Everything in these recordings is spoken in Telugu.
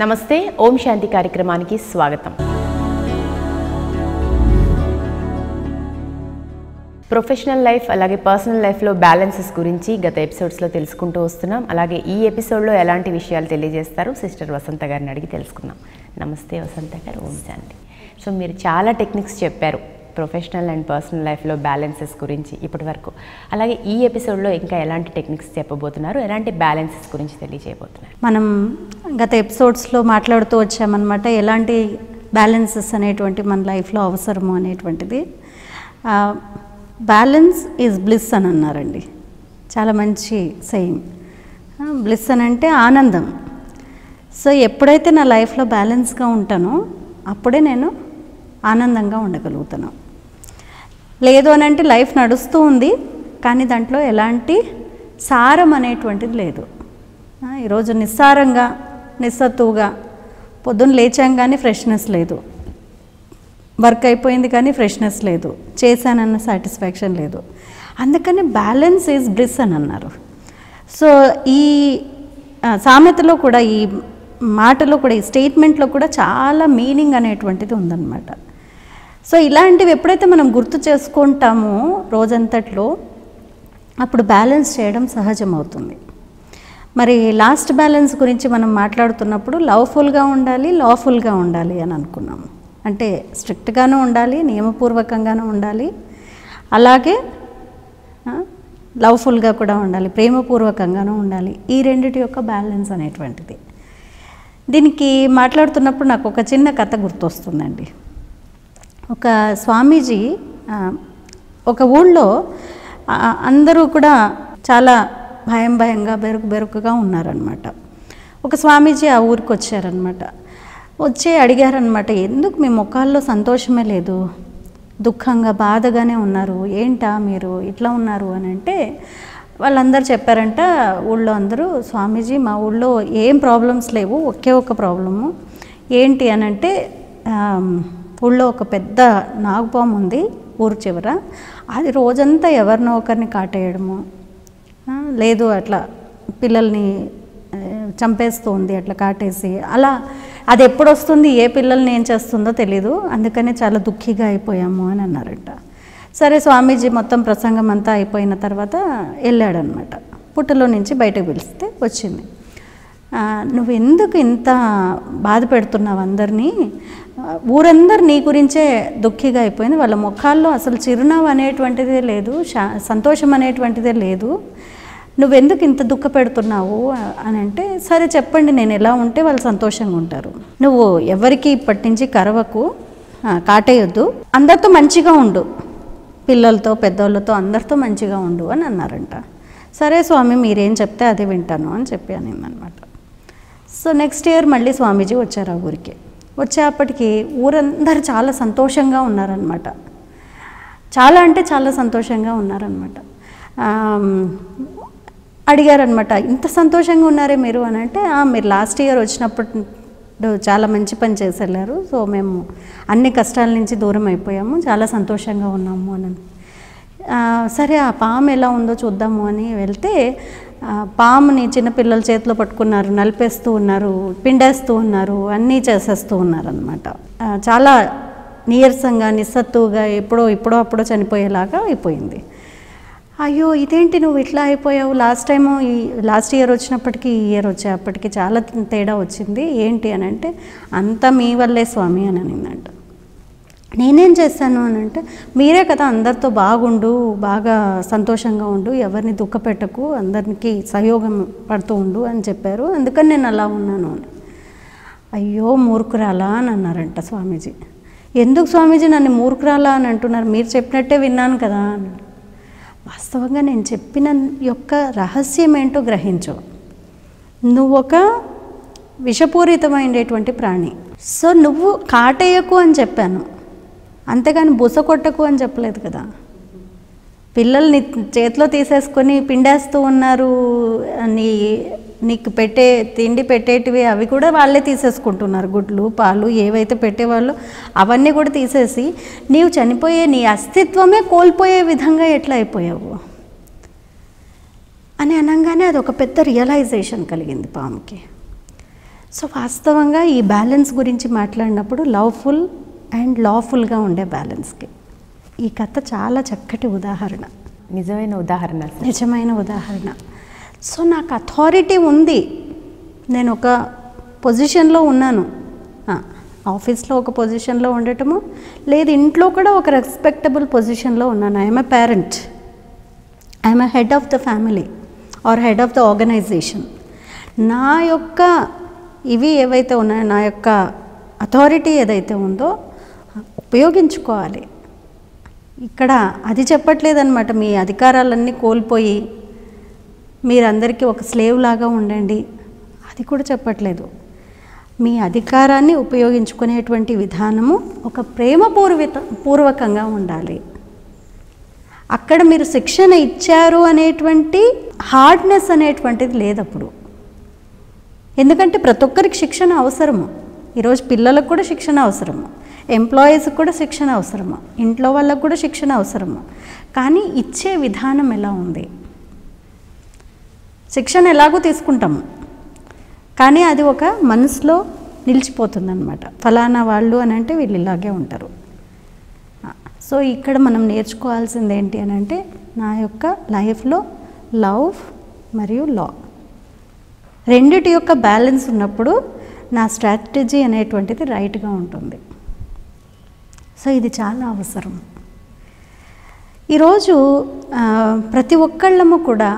నమస్తే ఓం శాంతి కార్యక్రమానికి స్వాగతం. ప్రొఫెషనల్ లైఫ్ అలాగే పర్సనల్ లైఫ్లో బ్యాలెన్సెస్ గురించి గత ఎపిసోడ్స్లో తెలుసుకుంటూ వస్తున్నాం. అలాగే ఈ ఎపిసోడ్లో ఎలాంటి విషయాలు తెలియజేస్తారు సిస్టర్ వసంత గారిని అడిగి తెలుసుకుందాం. నమస్తే వసంత గారు, ఓం శాంతి. సో మీరు చాలా టెక్నిక్స్ చెప్పారు ప్రొఫెషనల్ అండ్ పర్సనల్ లైఫ్లో బ్యాలెన్సెస్ గురించి ఇప్పటి వరకు. అలాగే ఈ ఎపిసోడ్లో ఇంకా ఎలాంటి టెక్నిక్స్ చెప్పబోతున్నారు, ఎలాంటి బ్యాలెన్సెస్ గురించి తెలియజేయబోతున్నారు? మనం గత ఎపిసోడ్స్లో మాట్లాడుతూ వచ్చామన్నమాట, ఎలాంటి బ్యాలెన్సెస్ అనేటువంటి మన లైఫ్లో అవసరము అనేటువంటిది. బ్యాలెన్స్ ఈజ్ బ్లిస్ అని అన్నారండి, చాలా మంచి సెయింగ్. బ్లిస్ అని అంటే ఆనందం. సో ఎప్పుడైతే నా లైఫ్లో బ్యాలెన్స్గా ఉంటానో అప్పుడే నేను ఆనందంగా ఉండగలుగుతాను. లేదు అని అంటే లైఫ్ నడుస్తూ ఉంది కానీ దాంట్లో ఎలాంటి సారం అనేటువంటిది లేదు. ఈరోజు నిస్సారంగా నిస్సత్తుగా పొద్దున్న లేచాం కానీ ఫ్రెష్నెస్ లేదు, వర్క్ అయిపోయింది కానీ ఫ్రెష్నెస్ లేదు, చేశానన్న సాటిస్ఫాక్షన్ లేదు. అందుకని బ్యాలెన్స్ ఈజ్ బ్లిస్ అని అన్నారు. సో ఈ సామెతలో కూడా, ఈ మాటలో కూడా, ఈ స్టేట్మెంట్లో కూడా చాలా మీనింగ్ అనేటువంటిది ఉందన్నమాట. సో ఇలాంటివి ఎప్పుడైతే మనం గుర్తు చేసుకుంటామో రోజంతట్లో, అప్పుడు బ్యాలెన్స్ చేయడం సహజం అవుతుంది. మరి లాస్ట్ బ్యాలెన్స్ గురించి మనం మాట్లాడుతున్నప్పుడు లవ్ఫుల్గా ఉండాలి, లాఫుల్గా ఉండాలి అని అనుకున్నాము. అంటే స్ట్రిక్ట్గానూ ఉండాలి, నియమపూర్వకంగానూ ఉండాలి, అలాగే లవ్ఫుల్గా కూడా ఉండాలి, ప్రేమపూర్వకంగానూ ఉండాలి. ఈ రెండిటి యొక్క బ్యాలెన్స్ అనేటువంటిది. దీనికి మాట్లాడుతున్నప్పుడు నాకు ఒక చిన్న కథ గుర్తొస్తుందండి. ఒక స్వామీజీ ఒక ఊళ్ళో అందరూ కూడా చాలా భయంగా బెరుకుగా ఉన్నారనమాట. ఒక స్వామీజీ ఆ ఊరికి వచ్చారనమాట. వచ్చి అడిగారనమాట, ఎందుకు మీ ముఖాల్లో సంతోషమే లేదు, దుఃఖంగా బాధగానే ఉన్నారు, ఏంటా మీరు ఇట్లా ఉన్నారు అని అంటే, వాళ్ళందరూ చెప్పారంట ఊళ్ళో అందరూ, స్వామీజీ మా ఊళ్ళో ఏం ప్రాబ్లమ్స్ లేవు, ఒకే ఒక ప్రాబ్లము ఏంటి అని అంటే, ఊళ్ళో ఒక పెద్ద నాగుపాము ఉంది ఊరు చివర, అది రోజంతా ఎవరినో ఒకరిని కాటేయడము, లేదు అట్లా పిల్లల్ని చంపేస్తూ ఉంది, అట్లా కాటేసి అలా అది ఎప్పుడు వస్తుంది, ఏ పిల్లల్ని ఏం చేస్తుందో తెలీదు, అందుకనే చాలా దుఃఖిగా అయిపోయాము అని అన్నారంట. సరే స్వామీజీ మొత్తం ప్రసంగం అంతా అయిపోయిన తర్వాత వెళ్ళాడనమాట. పుట్టలో నుంచి బయటకు పిలిస్తే వచ్చింది. నువ్వు ఎందుకు ఇంత బాధ పెడుతున్నావు అందరినీ, ఊరందరు నీ గురించే దుఃఖిగా అయిపోయింది, వాళ్ళ ముఖాల్లో అసలు చిరునవ్వు అనేటువంటిదే లేదు, సంతోషం అనేటువంటిదే లేదు, నువ్వెందుకు ఇంత దుఃఖ పెడుతున్నావు అని అంటే, సరే చెప్పండి నేను ఎలా ఉంటే వాళ్ళు సంతోషంగా ఉంటారు, నువ్వు ఎవరికి ఇప్పటి నుంచి కరవకు, కాటేయొద్దు, అందరితో మంచిగా ఉండు, పిల్లలతో పెద్దోళ్ళతో అందరితో మంచిగా ఉండు అని అన్నారంట. సరే స్వామి మీరేం చెప్తే అదే వింటాను అని చెప్పాను అనమాట. సో నెక్స్ట్ ఇయర్ మళ్ళీ స్వామీజీ వచ్చారు ఆ ఊరికి. వచ్చేప్పటికి ఊరందరూ చాలా సంతోషంగా ఉన్నారనమాట, చాలా అంటే చాలా సంతోషంగా ఉన్నారనమాట. అడిగారనమాట, ఇంత సంతోషంగా ఉన్నారే మీరు అని అంటే, మీరు లాస్ట్ ఇయర్ వచ్చినప్పుడు చాలా మంచి పని చేసి వెళ్ళారు, సో మేము అన్ని కష్టాల నుంచి దూరం అయిపోయాము, చాలా సంతోషంగా ఉన్నాము అని. సరే ఆ పాము ఎలా ఉందో చూద్దాము అని వెళ్తే, పాముని చిన్నపిల్లల చేతిలో పట్టుకున్నారు, నలిపేస్తూ ఉన్నారు, పిండేస్తూ ఉన్నారు, అన్నీ చేసేస్తూ ఉన్నారనమాట. చాలా నీరసంగా నిస్సత్తుగా ఎప్పుడో అప్పుడో చనిపోయేలాగా అయిపోయింది. అయ్యో ఇదేంటి నువ్వు ఇట్లా అయిపోయావు, లాస్ట్ ఇయర్ వచ్చినప్పటికీ ఈ ఇయర్ వచ్చేప్పటికి చాలా తేడా వచ్చింది ఏంటి అని అంటే, అంతా మీ వల్లే స్వామి అని అనిందంట. నేనేం చేశాను అని అంటే, మీరే కదా అందరితో బాగుండు, బాగా సంతోషంగా ఉండు, ఎవరిని దుఃఖపెట్టకు, అందరికి సహయోగం పడుతూ ఉండు అని చెప్పారు, అందుకని నేను అలా ఉన్నాను అని. అయ్యో మూర్ఖురాలా అని అన్నారంట స్వామీజీ. ఎందుకు స్వామీజీ నన్ను మూర్ఖురాలా అని అంటున్నారు, మీరు చెప్పినట్టే విన్నాను కదా అన్నాడు. వాస్తవంగా నేను చెప్పిన యొక్క రహస్యం ఏంటో గ్రహించు, నువ్వు ఒక విషపూరితమైనటువంటి ప్రాణి, సో నువ్వు కాటేయకు అని చెప్పాను, అంతేగాని బుస కొట్టకు అని చెప్పలేదు కదా. పిల్లల్ని చేతిలో తీసేసుకొని పిండేస్తూ ఉన్నారు, నీకు తిండి పెట్టేటివి అవి కూడా వాళ్ళే తీసేసుకుంటున్నారు, గుడ్లు పాలు ఏవైతే పెట్టేవాళ్ళు అవన్నీ కూడా తీసేసి నీవు చనిపోయే నీ అస్తిత్వమే కోల్పోయే విధంగా ఎట్లా అయిపోయావు అని అనగానే అది ఒక పెద్ద రియలైజేషన్ కలిగింది పాముకి. సో వాస్తవంగా ఈ బ్యాలెన్స్ గురించి మాట్లాడినప్పుడు లవ్ఫుల్ అండ్ లాఫుల్గా ఉండే బ్యాలెన్స్కి ఈ కథ చాలా చక్కటి ఉదాహరణ, నిజమైన ఉదాహరణ, నిజమైన ఉదాహరణ. సో నాకు అథారిటీ ఉంది, నేను ఒక పొజిషన్లో ఉన్నాను, ఆఫీస్లో ఒక పొజిషన్లో ఉండటము, లేదు ఇంట్లో కూడా ఒక రెస్పెక్టబుల్ పొజిషన్లో ఉన్నాను. I'm a parent, I'm a head of the family or head of the organisation. నా యొక్క ఇవి ఏవైతే ఉన్నాయో, నా యొక్క అథారిటీ ఏదైతే ఉందో ఉపయోగించుకోవాలి. ఇక్కడ అది చెప్పట్లేదన్నమాట, మీ అధికారాలన్నీ కోల్పోయి మీరందరికీ ఒక స్లేవ్ లాగా ఉండండి, అది కూడా చెప్పట్లేదు. మీ అధికారాన్ని ఉపయోగించుకునేటువంటి విధానము ఒక ప్రేమపూర్వకంగా ఉండాలి. అక్కడ మీరు శిక్షణ ఇచ్చారు అనేటువంటి హార్డ్నెస్ అనేటువంటిది లేదు అప్పుడు. ఎందుకంటే ప్రతి ఒక్కరికి శిక్షణ అవసరము. ఈరోజు పిల్లలకు కూడా శిక్షణ అవసరము, ఎంప్లాయీస్కి కూడా శిక్షణ అవసరము, ఇంట్లో వాళ్ళకు కూడా శిక్షణ అవసరము. కానీ ఇచ్చే విధానం ఎలా ఉంది? శిక్షణ ఎలాగో తీసుకుంటాము, కానీ అది ఒక మనసులో నిలిచిపోతుందన్నమాట. ఫలానా వాళ్ళు అని అంటే వీళ్ళు ఇలాగే ఉంటారు. సో ఇక్కడ మనం నేర్చుకోవాల్సింది ఏంటి అని అంటే, నా యొక్క లైఫ్లో లవ్ మరియు లా రెండిటి యొక్క బ్యాలెన్స్ ఉన్నప్పుడు నా స్ట్రాటజీ అనేటువంటిది రైట్గా ఉంటుంది. సో ఇది చాలా అవసరం. ఈరోజు ప్రతి ఒక్కళ్ళము కూడా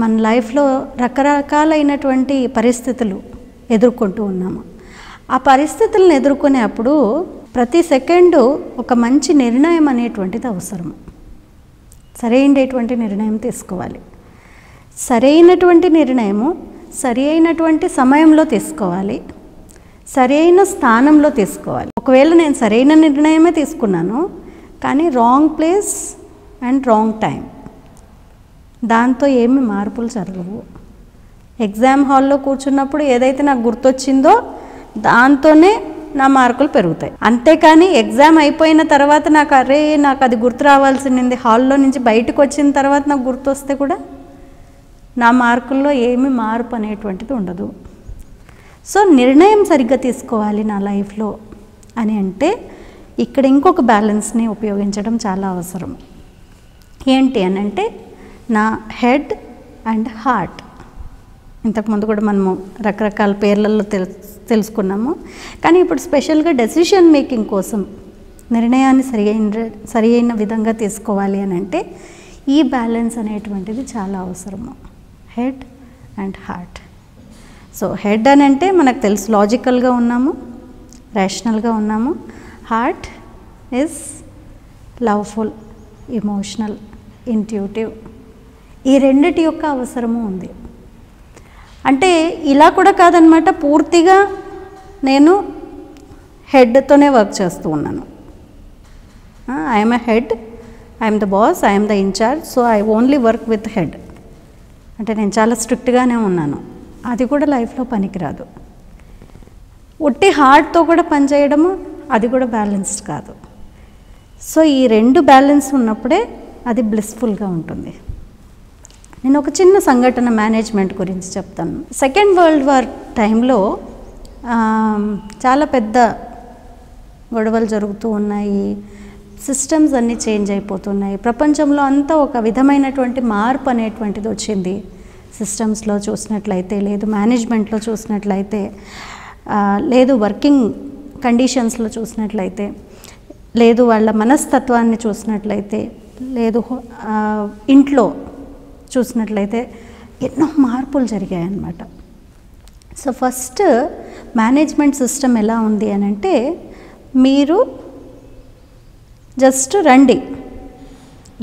మన లైఫ్లో రకరకాలైనటువంటి పరిస్థితులు ఎదుర్కొంటూ ఉన్నాము. ఆ పరిస్థితులను ఎదుర్కొనేప్పుడు ప్రతి సెకండు ఒక మంచి నిర్ణయం అనేటువంటిది అవసరం. సరైనటువంటి నిర్ణయం తీసుకోవాలి. సరైనటువంటి నిర్ణయము సరి అయినటువంటి సమయంలో తీసుకోవాలి, సరి అయిన స్థానంలో తీసుకోవాలి. ఒకవేళ నేను సరైన నిర్ణయమే తీసుకున్నాను, కానీ wrong place and wrong time, దాంతో ఏమి మార్పులు జరగవు. ఎగ్జామ్ హాల్లో కూర్చున్నప్పుడు ఏదైతే నాకు గుర్తొచ్చిందో దాంతోనే నా మార్కులు పెరుగుతాయి. అంతేకాని ఎగ్జామ్ అయిపోయిన తర్వాత నాకు అది గుర్తు రావాల్సింది, హాల్లో నుంచి బయటకు వచ్చిన తర్వాత నాకు గుర్తొస్తే కూడా నా మార్కుల్లో ఏమి మార్పు అనేటువంటిది ఉండదు. సో నిర్ణయం సరిగ్గా తీసుకోవాలి నా లైఫ్లో అని అంటే ఇక్కడ ఇంకొక బ్యాలెన్స్ని ఉపయోగించడం చాలా అవసరం. ఏంటి అని అంటే నా హెడ్ అండ్ హార్ట్. ఇంతకుముందు కూడా మనము రకరకాల పేర్లలో తెలుసుకున్నాము, కానీ ఇప్పుడు స్పెషల్గా డెసిషన్ మేకింగ్ కోసం నిర్ణయాన్ని సరి అయిన విధంగా తీసుకోవాలి అని అంటే ఈ బ్యాలెన్స్ అనేటువంటిది చాలా అవసరము, head and heart. So head అని అంటే మనకు తెలుసు, లాజికల్గా ఉన్నాము, రేషనల్గా ఉన్నాము. Heart is loveful, emotional, intuitive. ఈ రెండిటి యొక్క అవసరము ఉంది. అంటే ఇలా కూడా కాదనమాట, పూర్తిగా నేను హెడ్తోనే వర్క్ చేస్తూ ఉన్నాను. I'm a head, I'm the boss, I'm the in-charge, so I only work with head అంటే నేను చాలా స్ట్రిక్ట్గానే ఉన్నాను. అది కూడా లైఫ్లో పనికిరాదు. ఉట్టి హార్ట్తో కూడా పనిచేయడము అది కూడా బ్యాలెన్స్డ్ కాదు. సో ఈ రెండు బ్యాలెన్స్ ఉన్నప్పుడే అది బ్లిస్ఫుల్గా ఉంటుంది. నేను ఒక చిన్న సంఘటన మేనేజ్మెంట్ గురించి చెప్తాను. సెకండ్ వరల్డ్ వార్ టైంలో చాలా పెద్ద గొడవలు జరుగుతూ ఉన్నాయి, సిస్టమ్స్ అన్నీ చేంజ్ అయిపోతున్నాయి, ప్రపంచంలో అంతా ఒక విధమైనటువంటి మార్పు అనేటువంటిది వచ్చింది. సిస్టమ్స్లో చూసినట్లయితే, లేదు మేనేజ్మెంట్లో చూసినట్లయితే, లేదు వర్కింగ్ కండిషన్స్లో చూసినట్లయితే, లేదు వాళ్ళ మనస్తత్వాన్ని చూసినట్లయితే, లేదు ఇంట్లో చూసినట్లయితే ఎన్నో మార్పులు జరిగాయి అన్నమాట. సో ఫస్ట్ మేనేజ్మెంట్ సిస్టమ్ ఎలా ఉంది అని అంటే, మీరు జస్ట్ రండి,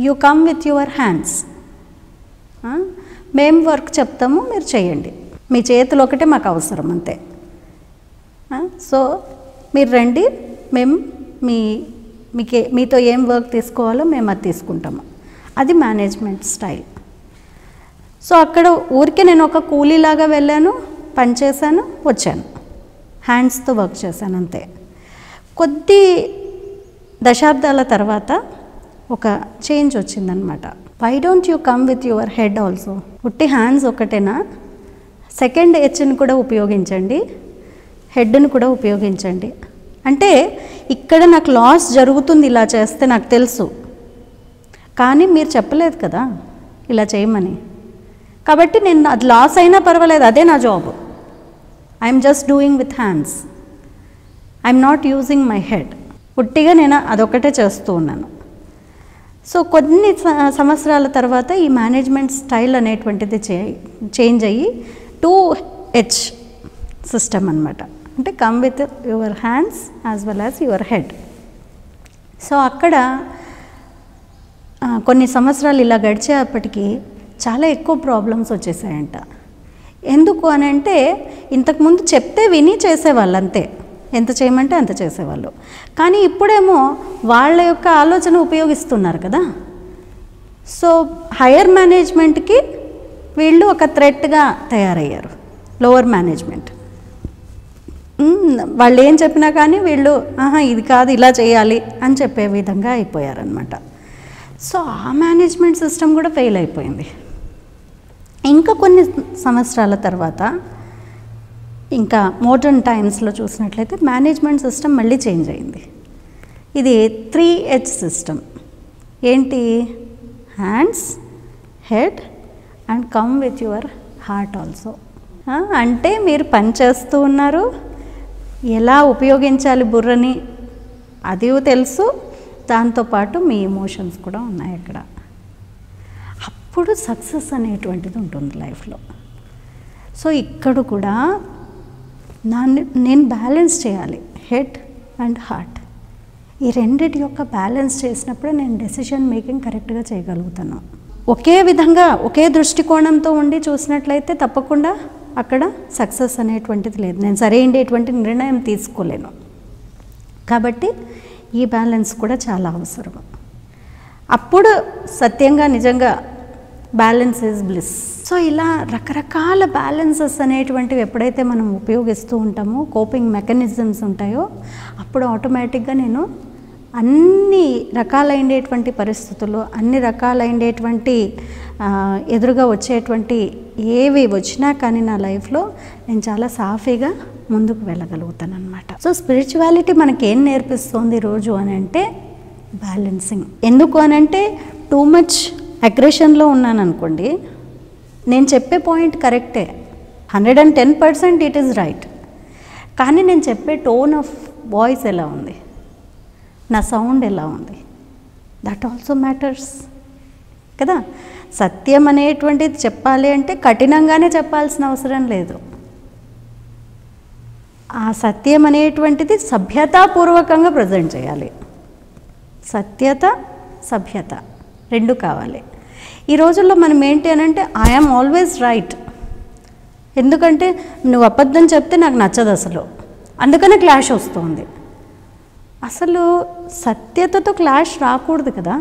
you come with your hands, మేము వర్క్ చెప్తాము, మీరు చేయండి, మీ చేతులు ఒకటే మాకు అవసరం అంతే. సో మీరు రండి, మేము మీతో ఏం వర్క్ తీసుకోవాలో మేము అది తీసుకుంటాము. అది మేనేజ్మెంట్ స్టైల్. సో అక్కడ ఊరికే నేను ఒక కూలీలాగా వెళ్ళాను, పనిచేశాను, వచ్చాను, హ్యాండ్స్తో వర్క్ చేశాను అంతే. కొద్ది దశాబ్దాల తర్వాత ఒక చేంజ్ వచ్చిందనమాట. Why don't you come with your head also? ఉట్టి హ్యాండ్స్ ఒకటేనా, సెకండ్ హెచ్ని కూడా ఉపయోగించండి, హెడ్ని కూడా ఉపయోగించండి. అంటే ఇక్కడ నాకు లాస్ జరుగుతుంది ఇలా చేస్తే నాకు తెలుసు, కానీ మీరు చెప్పలేదు కదా ఇలా చేయమని. కాబట్టి నేను అది లాస్ అయినా పర్వాలేదు, అదే నా job. I'm just doing with hands, I'm not using my head. పుట్టిగా నేను అదొకటే చేస్తూ ఉన్నాను. సో కొన్ని సంవత్సరాల తర్వాత ఈ మేనేజ్మెంట్ స్టైల్ అనేటువంటిది చేంజ్ అయ్యి 2H సిస్టమ్ అనమాట. అంటే come with your hands as well as your head. So అక్కడ కొన్ని సంవత్సరాలు ఇలా గడిచేపటికి చాలా ఎక్కువ ప్రాబ్లమ్స్ వచ్చేసాయంట. ఎందుకు అని అంటే ఇంతకుముందు చెప్తే విని చేసేవాళ్ళు అంతే, ఎంత చేయమంటే అంత చేసేవాళ్ళు. కానీ ఇప్పుడేమో వాళ్ళ యొక్క ఆలోచన ఉపయోగిస్తున్నారు కదా. సో హయ్యర్ మేనేజ్మెంట్కి వీళ్ళు ఒక థ్రెట్గా తయారయ్యారు. లోవర్ మేనేజ్మెంట్ వాళ్ళు ఏం చెప్పినా కానీ వీళ్ళు ఇది కాదు ఇలా చేయాలి అని చెప్పే విధంగా అయిపోయారనమాట. సో ఆ మేనేజ్మెంట్ సిస్టమ్ కూడా ఫెయిల్ అయిపోయింది. ఇంకా కొన్ని సంవత్సరాల తర్వాత ఇంకా మోడర్న్ టైమ్స్లో చూసినట్లయితే మేనేజ్మెంట్ సిస్టమ్ మళ్ళీ చేంజ్ అయింది. ఇది 3H సిస్టమ్. ఏంటి? Hands, head and come with your heart also. అంటే మీరు పని చేస్తూ ఉన్నారు, ఎలా ఉపయోగించాలి బుర్రని అది తెలుసు, దాంతోపాటు మీ ఎమోషన్స్ కూడా ఉన్నాయి అక్కడ. అప్పుడు సక్సెస్ అనేటువంటిది ఉంటుంది లైఫ్లో. సో ఇక్కడ కూడా నేను బ్యాలెన్స్ చేయాలి, హెడ్ అండ్ హార్ట్. ఈ రెండిటి యొక్క బ్యాలెన్స్ చేసినప్పుడే నేను డెసిషన్ మేకింగ్ కరెక్ట్గా చేయగలుగుతాను. ఒకే విధంగా ఒకే దృష్టికోణంతో ఉండి చూసినట్లయితే తప్పకుండా అక్కడ సక్సెస్ అనేటువంటిది లేదు, నేను సరైనటువంటి నిర్ణయం తీసుకోలేను. కాబట్టి ఈ బ్యాలెన్స్ కూడా చాలా అవసరం. అప్పుడు సత్యంగా నిజంగా బ్యాలెన్స్ ఈజ్ బ్లిస్. సో ఇలా రకరకాల బ్యాలెన్సెస్ అనేటువంటివి ఎప్పుడైతే మనం ఉపయోగిస్తూ ఉంటామో, కోపింగ్ మెకానిజమ్స్ ఉంటాయో, అప్పుడు ఆటోమేటిక్గా నేను అన్ని రకాలైనటువంటి పరిస్థితుల్లో, అన్ని రకాలైనటువంటి ఎదురుగా వచ్చేటువంటి ఏవి వచ్చినా కానీ నా లైఫ్లో నేను చాలా సాఫీగా ముందుకు వెళ్ళగలుగుతాను అనమాట. సో స్పిరిచువాలిటీ మనకి ఏం నేర్పిస్తుంది రోజు అని అంటే బ్యాలెన్సింగ్. ఎందుకు అని అంటే టూ మచ్ అగ్రెషన్లో ఉన్నాను అనుకోండి, నేను చెప్పే పాయింట్ కరెక్టే, 110% ఇట్ ఈస్ రైట్. కానీ నేను చెప్పే టోన్ ఆఫ్ వాయిస్ ఎలా ఉంది, నా సౌండ్ ఎలా ఉంది, దట్ ఆల్సో మ్యాటర్స్ కదా. సత్యం అనేటువంటిది చెప్పాలి అంటే కఠినంగానే చెప్పాల్సిన అవసరం లేదు. ఆ సత్యం అనేటువంటిది సభ్యతాపూర్వకంగా ప్రజెంట్ చేయాలి. సత్యత, సభ్యత రెండు కావాలి. ఈ రోజుల్లో మనం ఏంటి అని అంటే ఐఎమ్ ఆల్వేస్ రైట్. ఎందుకంటే నువ్వు అబద్ధం చెప్తే నాకు నచ్చదు అసలు, అందుకనే క్లాష్ వస్తుంది. అసలు సత్యతతో క్లాష్ రాకూడదు కదా,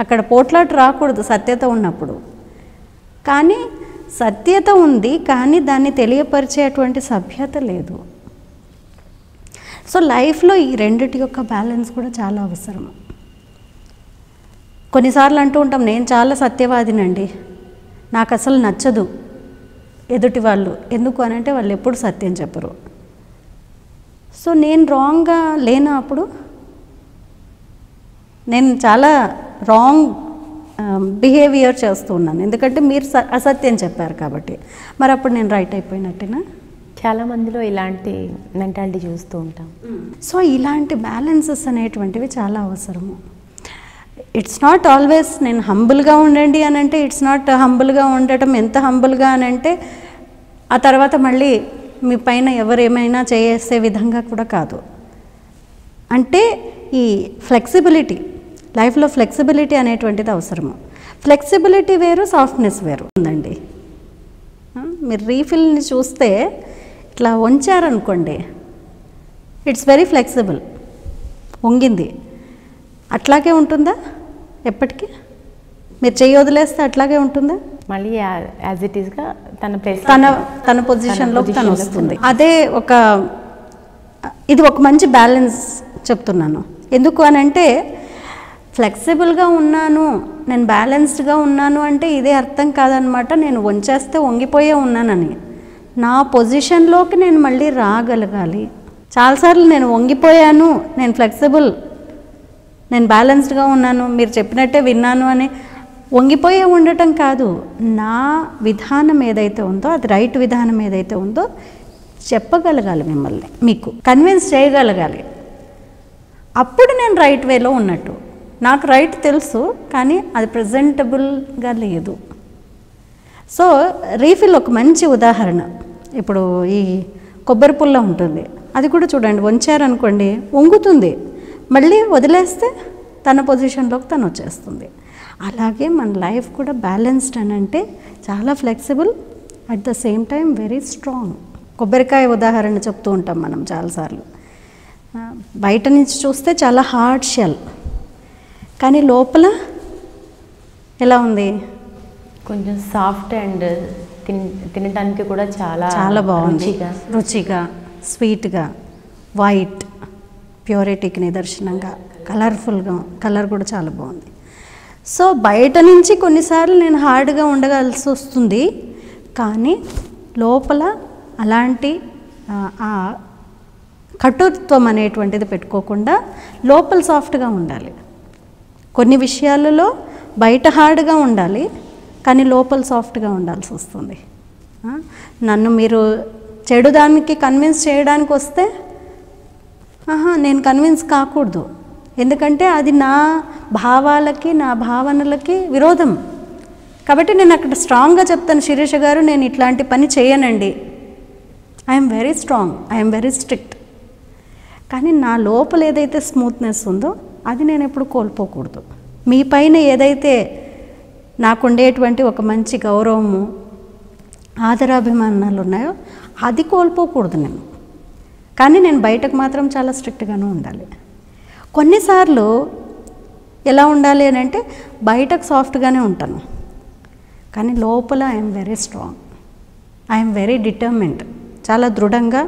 అక్కడ పోట్లాట రాకూడదు సత్యత ఉన్నప్పుడు. కానీ సత్యత ఉంది, కానీ దాన్ని తెలియపరిచేటువంటి సభ్యత లేదు. సో లైఫ్లో ఈ రెండిటి యొక్క బ్యాలెన్స్ కూడా చాలా అవసరం. కొన్నిసార్లు అంటూ ఉంటాం, నేను చాలా సత్యవాదినండి, నాకు అసలు నచ్చదు ఎదుటి వాళ్ళు. ఎందుకు అని అంటే వాళ్ళు ఎప్పుడు సత్యం చెప్పరు. సో నేను రాంగ్గా లేనా? అప్పుడు నేను చాలా రాంగ్ బిహేవియర్ చేస్తూ ఉన్నాను, ఎందుకంటే మీరు అసత్యం చెప్పారు కాబట్టి. మరి అప్పుడు నేను రైట్ అయిపోయినట్టేనా? చాలామందిలో ఇలాంటి మెంటాలిటీ చూస్తూ ఉంటాం. సో ఇలాంటి బ్యాలెన్సెస్ అనేటువంటివి చాలా అవసరము. ఇట్స్ నాట్ ఆల్వేస్ నేను హంబుల్గా ఉండండి అని అంటే, ఇట్స్ నాట్ హంబుల్గా ఉండటం ఎంత హంబుల్గా అని అంటే ఆ తర్వాత మళ్ళీ మీ పైన ఎవరేమైనా చేసే విధంగా కూడా కాదు. అంటే ఈ ఫ్లెక్సిబిలిటీ, లైఫ్లో ఫ్లెక్సిబిలిటీ అనేటువంటిది అవసరము. ఫ్లెక్సిబిలిటీ వేరు, సాఫ్ట్నెస్ వేరు ఉందండి. మీరు రీఫిల్ని చూస్తే ఇట్లా వంచారనుకోండి, ఇట్స్ వెరీ ఫ్లెక్సిబుల్, వంగింది. అట్లాగే ఉంటుందా ఎప్పటికీ? మీరు చెయ్యి వదిలేస్తే అట్లాగే ఉంటుందా? మళ్ళీ యాజ్ ఇట్ ఈస్గా తన ప్లేస్, తన పొజిషన్లోకి తను వస్తుంది. అదే ఇది ఒక మంచి బ్యాలెన్స్ చెప్తున్నాను. ఎందుకు అని అంటే ఫ్లెక్సిబుల్గా ఉన్నాను, నేను బ్యాలెన్స్డ్గా ఉన్నాను అంటే ఇదే అర్థం కాదనమాట నేను వంచేస్తే వంగిపోయే ఉన్నానని. నా పొజిషన్లోకి నేను మళ్ళీ రాగలగాలి. చాలాసార్లు నేను వంగిపోయాను, నేను ఫ్లెక్సిబుల్, నేను బ్యాలెన్స్డ్గా ఉన్నాను, మీరు చెప్పినట్టే విన్నాను అని వంగిపోయే ఉండటం కాదు. నా విధానం ఏదైతే ఉందో, అది రైట్ విధానం ఏదైతే ఉందో చెప్పగలగాలి, మిమ్మల్ని మీకు కన్విన్స్ చేయగలగాలి. అప్పుడు నేను రైట్ వేలో ఉన్నట్టు. నాకు రైట్ తెలుసు, కానీ అది ప్రజెంటబుల్గా లేదు. సో రీఫిల్ ఒక మంచి ఉదాహరణ. ఇప్పుడు ఈ కొబ్బరి పుల్ల ఉంటుంది, అది కూడా చూడండి, వంచారనుకోండి వంగుతుంది, మళ్ళీ వదిలేస్తే తన పొజిషన్లోకి తను వచ్చేస్తుంది. అలాగే మన లైఫ్ కూడా బ్యాలెన్స్డ్ అని అంటే చాలా flexible, at the same time very strong. కొబ్బరికాయ ఉదాహరణ చెప్తూ ఉంటాం మనం చాలాసార్లు. బయట నుంచి చూస్తే చాలా హార్డ్ షెల్, కానీ లోపల ఎలా ఉంది? కొంచెం సాఫ్ట్ అండ్ తినడానికి కూడా చాలా చాలా బాగుంది, రుచిగా, స్వీట్గా, వైట్, ప్యూరిటీకి నిదర్శనంగా, కలర్ఫుల్గా, కలర్ కూడా చాలా బాగుంది. సో బయట నుంచి కొన్నిసార్లు నేను హార్డ్గా ఉండగలిసి వస్తుంది, కానీ లోపల అలాంటి కఠోరత్వం అనేటువంటిది పెట్టుకోకుండా లోపల సాఫ్ట్గా ఉండాలి. కొన్ని విషయాలలో బయట హార్డ్గా ఉండాలి, కానీ లోపల సాఫ్ట్గా ఉండాల్సి వస్తుంది. నన్ను మీరు చెడు దానికి కన్విన్స్ చేయడానికి వస్తే నేను కన్విన్స్ కాకూడదు, ఎందుకంటే అది నా భావాలకి, నా భావనలకి విరోధం. కాబట్టి నేను అక్కడ స్ట్రాంగ్గా చెప్తాను, శిరీష గారు నేను ఇట్లాంటి పని చేయనండి, I'm very strong, I'm very strict. కానీ నా లోపల ఏదైతే స్మూత్నెస్ ఉందో అది నేను ఎప్పుడు కోల్పోకూడదు. మీ పైన ఏదైతే నాకు ఉండేటువంటి ఒక మంచి గౌరవము, ఆదరాభిమానాలు ఉన్నాయో అది కోల్పోకూడదు నేను. కానీ నేను బయటకు మాత్రం చాలా స్ట్రిక్ట్గానే ఉండాలి. కొన్నిసార్లు ఎలా ఉండాలి అని అంటే బయటకు సాఫ్ట్గానే ఉంటాను, కానీ లోపల I'm very strong, I'm very determined. చాలా దృఢంగా,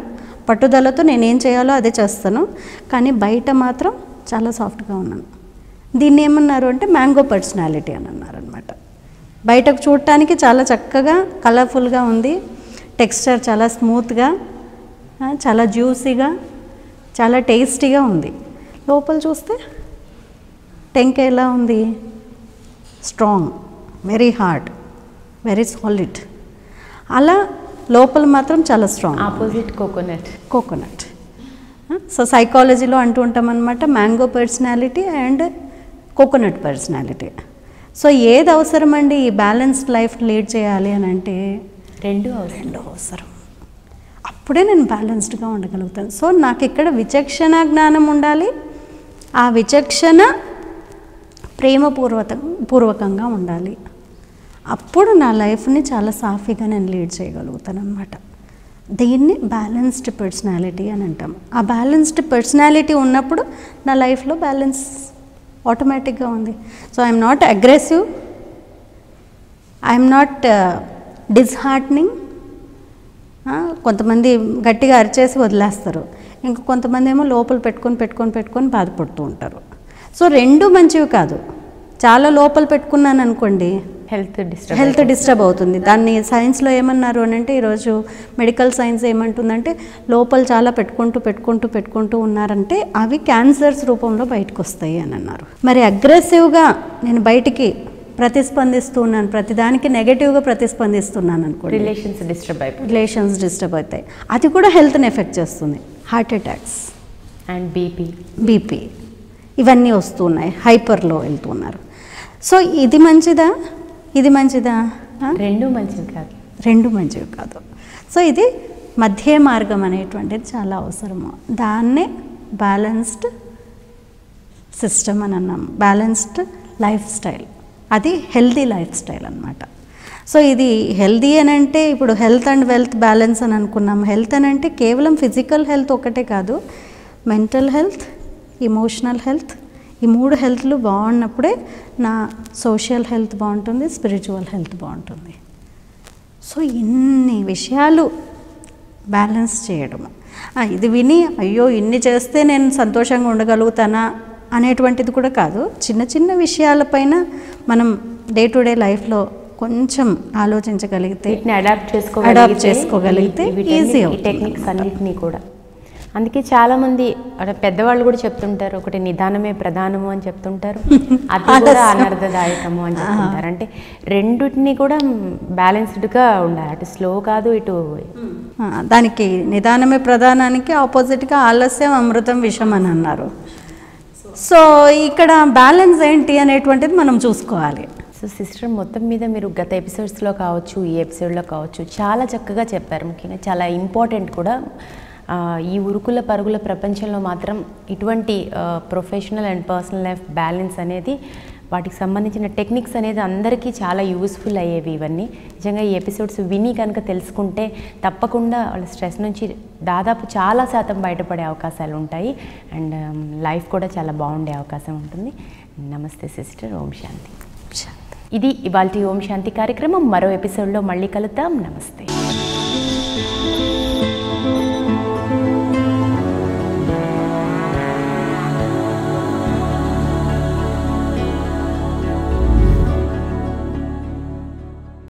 పట్టుదలతో నేనేం చేయాలో అదే చేస్తాను, కానీ బయట మాత్రం చాలా సాఫ్ట్గా ఉన్నాను. దీన్ని ఏమన్నారు అంటే మ్యాంగో పర్సనాలిటీ అని అన్నారనమాట. బయటకు చూడటానికి చాలా చక్కగా, కలర్ఫుల్గా ఉంది, టెక్స్చర్ చాలా స్మూత్గా, చాలా జ్యూసీగా, చాలా టేస్టీగా ఉంది. లోపల చూస్తే టెంకాయ ఎలా ఉంది? Strong, very hard, very solid. అలా లోపల మాత్రం చాలా స్ట్రాంగ్. Opposite coconut. సో సైకాలజీలో అంటూ ఉంటాం అనమాట, mango personality and coconut personality. So ఏది అవసరం అండి ఈ బ్యాలెన్స్డ్ లైఫ్ లీడ్ చేయాలి అని అంటే? రెండు అవసరం. అప్పుడే నేను బ్యాలెన్స్డ్గా ఉండగలుగుతాను. సో నాకు ఇక్కడ విచక్షణ జ్ఞానం ఉండాలి, ఆ విచక్షణ ప్రేమపూర్వకంగా ఉండాలి. అప్పుడు నా లైఫ్ని చాలా సాఫీగా నేను లీడ్ చేయగలుగుతాను అనమాట. దీన్ని బ్యాలెన్స్డ్ పర్సనాలిటీ అని అంటాం. ఆ బ్యాలెన్స్డ్ పర్సనాలిటీ ఉన్నప్పుడు నా లైఫ్లో బ్యాలెన్స్ ఆటోమేటిక్గా ఉంది. So I'm not aggressive, I'm not disheartening. కొంతమంది గట్టిగా అరిచేసి వదిలేస్తారు, ఇంకా కొంతమంది ఏమో లోపల పెట్టుకొని బాధపడుతూ ఉంటారు. సో రెండు మంచివి కాదు. చాలా లోపల పెట్టుకున్నాను అనుకోండి, హెల్త్ డిస్టర్బ్ అవుతుంది. దాన్ని సైన్స్లో ఏమన్నారు అని అంటే, ఈరోజు మెడికల్ సైన్స్ ఏమంటుందంటే లోపల చాలా పెట్టుకుంటూ ఉన్నారంటే అవి క్యాన్సర్స్ రూపంలో బయటకు వస్తాయి అని అన్నారు. మరి అగ్రెసివ్గా నేను బయటికి ప్రతిస్పందిస్తున్నాను, ప్రతిదానికి నెగటివ్గా ప్రతిస్పందిస్తున్నాను అనుకోండి, రిలేషన్స్ డిస్టర్బ్ అవుతాయి. అది కూడా హెల్త్ని ఎఫెక్ట్ చేస్తుంది. హార్ట్ అటాక్స్ అండ్ బీపీ ఇవన్నీ వస్తున్నాయి, హైపర్లో వెళ్తున్నారు. సో ఇది మంచిదా? రెండు మంచివి కాదు. సో ఇది మధ్య మార్గం అనేటువంటిది చాలా అవసరము. దాన్నే బ్యాలెన్స్డ్ సిస్టమ్ అని అన్నాం, బ్యాలెన్స్డ్ లైఫ్ స్టైల్. అది హెల్దీ లైఫ్ స్టైల్ అనమాట. సో ఇది హెల్దీ అని అంటే ఇప్పుడు హెల్త్ అండ్ వెల్త్ బ్యాలెన్స్ అని అనుకున్నాం. హెల్త్ అని అంటే కేవలం ఫిజికల్ హెల్త్ ఒకటే కాదు, మెంటల్ హెల్త్, ఇమోషనల్ హెల్త్, ఈ మూడు హెల్త్లు బాగున్నప్పుడే నా సోషల్ హెల్త్ బాగుంటుంది, స్పిరిచువల్ హెల్త్ బాగుంటుంది. సో ఇన్ని విషయాలు బ్యాలెన్స్ చేయడం. ఇది విని అయ్యో ఇన్ని చేస్తే నేను సంతోషంగా ఉండగలుగుతానా అనేటువంటిది కూడా కాదు, చిన్న చిన్న విషయాలపైన మనం డే టు డే లైఫ్లో కొంచెం ఆలోచించగలిగితే, వీటిని అడాప్ట్ చేసుకోగలిగితే ఈజీ అవుతుంది టెక్నిక్స్ అన్నిటినీ కూడా. అందుకే చాలామంది పెద్దవాళ్ళు కూడా చెప్తుంటారు, ఒకటి నిదానమే ప్రధానము అని చెప్తుంటారు, అది కూడా అనర్థదాయకము అని చెప్తుంటారు. అంటే రెండుటిని కూడా బ్యాలెన్స్డ్గా ఉండాలి, అటు స్లో కాదు ఇటు. దానికి నిదానమే ప్రధానానికి ఆపోజిట్గా ఆలస్యం అమృతం విషం అని అన్నారు. సో ఇక్కడ బ్యాలెన్స్ ఏంటి అనేటువంటిది మనం చూసుకోవాలి. సో సిస్టర్, మొత్తం మీద మీరు గత ఎపిసోడ్స్లో కావచ్చు, ఈ ఎపిసోడ్లో కావచ్చు, చాలా చక్కగా చెప్పారు. ముఖ్యంగా చాలా ఇంపార్టెంట్ కూడా. ఈ ఉరుకుల పరుగుల ప్రపంచంలో మాత్రం ఇటువంటి professional and personal life balance అనేది, వాటికి సంబంధించిన టెక్నిక్స్ అనేది అందరికీ చాలా యూస్ఫుల్ అయ్యేవి. ఇవన్నీ నిజంగా ఈ ఎపిసోడ్స్ విని కనుక తెలుసుకుంటే తప్పకుండా వాళ్ళ స్ట్రెస్ నుంచి దాదాపు చాలా శాతం బయటపడే అవకాశాలు ఉంటాయి. అండ్ లైఫ్ కూడా చాలా బాగుండే అవకాశం ఉంటుంది. నమస్తే సిస్టర్. ఓం శాంతి. ఇది ఇవాల్టి ఓం శాంతి కార్యక్రమం. మరో ఎపిసోడ్లో మళ్ళీ కలుద్దాం. నమస్తే.